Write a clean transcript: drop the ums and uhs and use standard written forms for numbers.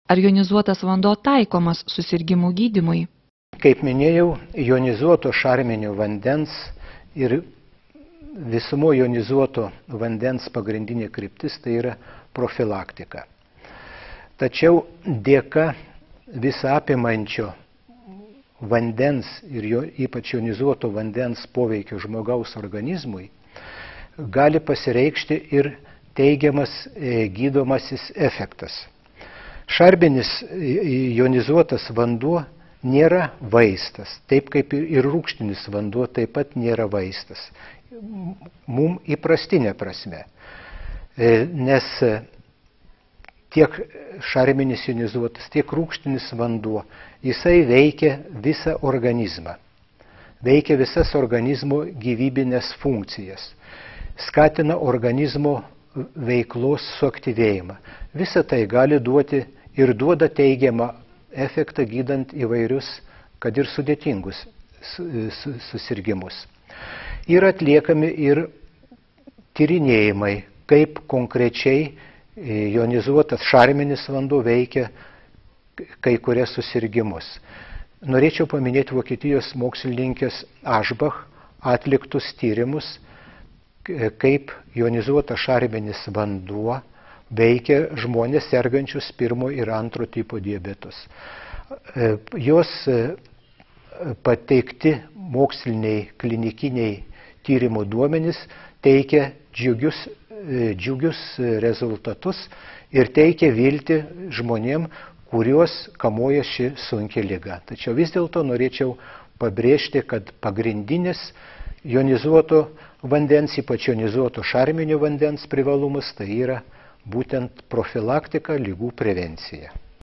Ar jonizuotas vanduo taikomas susirgimų gydymui? Kaip minėjau, jonizuoto šarminio vandens ir visumo jonizuoto vandens pagrindinė kryptis tai yra profilaktika. Tačiau dėka visą apimančio vandens ir jo ypač jonizuoto vandens poveikio žmogaus organizmui gali pasireikšti ir teigiamas gydomasis efektas. Šarminis jonizuotas vanduo nėra vaistas, taip kaip ir rūgštinis vanduo taip pat nėra vaistas. Mums įprastinė prasme, nes tiek šarminis jonizuotas, tiek rūgštinis vanduo, jisai veikia visą organizmą, veikia visas organizmo gyvybinės funkcijas, skatina organizmo veiklos suaktyvėjimą. Visa tai gali duoti ir duoda teigiamą efektą gydant įvairius, kad ir sudėtingus susirgimus. Yra atliekami ir tyrinėjimai, kaip konkrečiai jonizuotas šarminis vanduo veikia kai kurias susirgimus. Norėčiau paminėti Vokietijos mokslininkės Aschbach atliktus tyrimus, kaip jonizuotas šarminis vanduo veikia žmonės sergančius 1 ir 2 tipo diabetus. Jos pateikti moksliniai klinikiniai tyrimų duomenys teikia džiugius rezultatus ir teikia viltį žmonėm, kuriuos kamuoja ši sunki liga. Tačiau vis dėlto norėčiau pabrėžti, kad pagrindinis jonizuoto vandens, ypač jonizuoto šarminio vandens privalumas, tai yra būtent profilaktika, ligų prevencija.